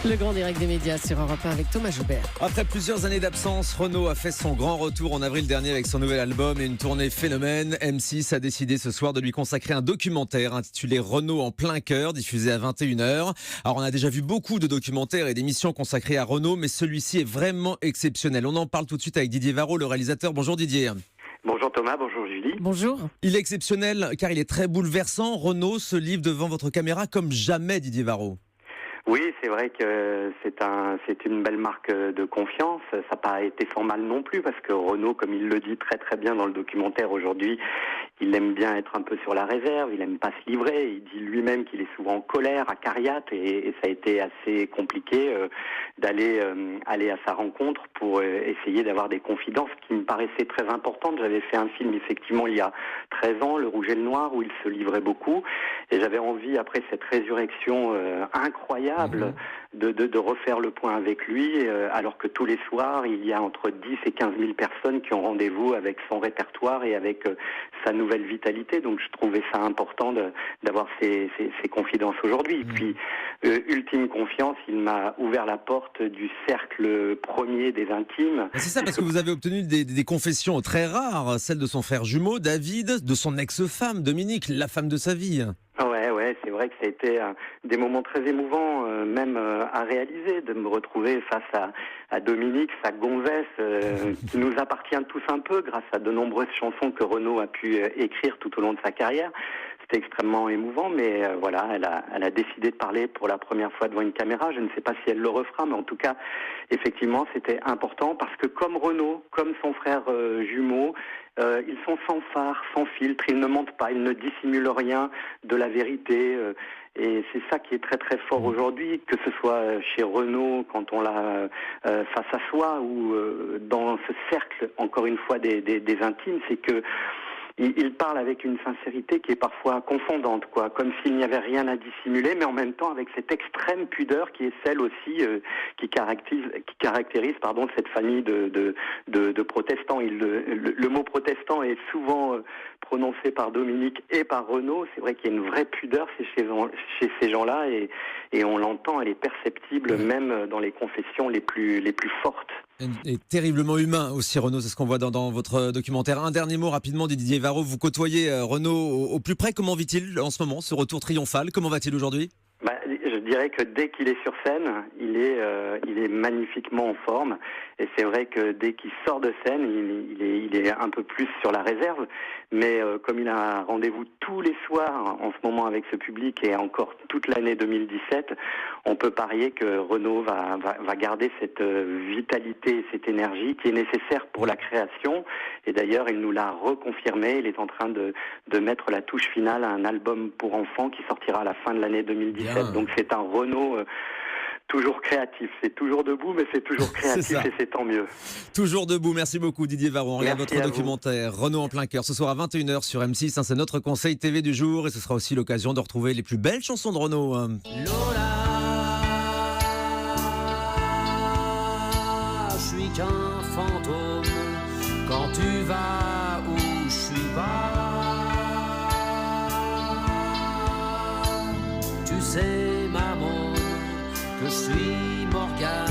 Le grand direct des médias sur Europe 1 avec Thomas Joubert. Après plusieurs années d'absence, Renaud a fait son grand retour en avril dernier avec son nouvel album et une tournée phénomène. M6 a décidé ce soir de lui consacrer un documentaire intitulé Renaud en plein cœur, diffusé à 21h. Alors on a déjà vu beaucoup de documentaires et d'émissions consacrées à Renaud, mais celui-ci est vraiment exceptionnel. On en parle tout de suite avec Didier Varro, le réalisateur. Bonjour Didier. Bonjour Thomas, bonjour Julie. Bonjour. Il est exceptionnel car il est très bouleversant. Renaud se livre devant votre caméra comme jamais, Didier Varro. Oui, c'est vrai que c'est une belle marque de confiance. Ça n'a pas été sans mal non plus parce que Renaud, comme il le dit très très bien dans le documentaire aujourd'hui, il aime bien être un peu sur la réserve, il aime pas se livrer. Il dit lui-même qu'il est souvent en colère, acariâtre et ça a été assez compliqué d'aller aller à sa rencontre pour essayer d'avoir des confidences qui me paraissaient très importantes. J'avais fait un film effectivement il y a 13 ans, Le Rouge et le Noir, où il se livrait beaucoup et j'avais envie, après cette résurrection incroyable, de refaire le point avec lui, alors que tous les soirs, il y a entre 10 et 15 000 personnes qui ont rendez-vous avec son répertoire et avec sa nouvelle vitalité. Donc je trouvais ça important d'avoir ces confidences aujourd'hui. Puis, ultime confiance, il m'a ouvert la porte du cercle premier des intimes. C'est ça, parce que vous avez obtenu des confessions très rares, celle de son frère jumeau, David, de son ex-femme, Dominique, la femme de sa vie. Ouais, c'est vrai que ça a été des moments très émouvants, même à réaliser, de me retrouver face à Dominique, sa gonzesse, qui nous appartient tous un peu grâce à de nombreuses chansons que Renaud a pu écrire tout au long de sa carrière. C'était extrêmement émouvant, mais voilà, elle a décidé de parler pour la première fois devant une caméra. Je ne sais pas si elle le refera, mais en tout cas, effectivement, c'était important parce que comme Renaud, comme son frère jumeau, ils sont sans phare, sans filtre, ils ne mentent pas, ils ne dissimulent rien de la vérité. Et c'est ça qui est très très fort aujourd'hui, que ce soit chez Renaud quand on l'a face à soi ou dans ce cercle, encore une fois, des intimes, c'est que il parle avec une sincérité qui est parfois confondante, quoi, comme s'il n'y avait rien à dissimuler, mais en même temps avec cette extrême pudeur qui est celle aussi qui caractérise cette famille de protestants. Le mot protestant est souvent prononcé par Dominique et par Renaud. C'est vrai qu'il y a une vraie pudeur chez ces gens-là et on l'entend, elle est perceptible même dans les confessions les plus fortes. Et terriblement humain aussi, Renaud, c'est ce qu'on voit dans votre documentaire. Un dernier mot rapidement, Didier Varro, vous côtoyez Renaud au plus près. Comment vit-il en ce moment, ce retour triomphal? Comment va-t-il aujourd'hui? Je dirais que dès qu'il est sur scène, il est magnifiquement en forme. Et c'est vrai que dès qu'il sort de scène, il est un peu plus sur la réserve. Mais comme il a rendez-vous tous les soirs en ce moment avec ce public et encore toute l'année 2017, on peut parier que Renaud va garder cette vitalité et cette énergie qui est nécessaire pour la création. Et d'ailleurs, il nous l'a reconfirmé. Il est en train de mettre la touche finale à un album pour enfants qui sortira à la fin de l'année 2017. Bien. Donc c'est un Renaud toujours créatif. C'est toujours debout, mais c'est toujours créatif et c'est tant mieux. Toujours debout. Merci beaucoup Didier Varro. On regarde votre documentaire Renaud en plein cœur ce soir à 21h sur M6. C'est notre conseil TV du jour et ce sera aussi l'occasion de retrouver les plus belles chansons de Renaud. Lola, je suis qu'un fantôme quand tu vas où je suis pas. Tu sais maman que je suis Morgane.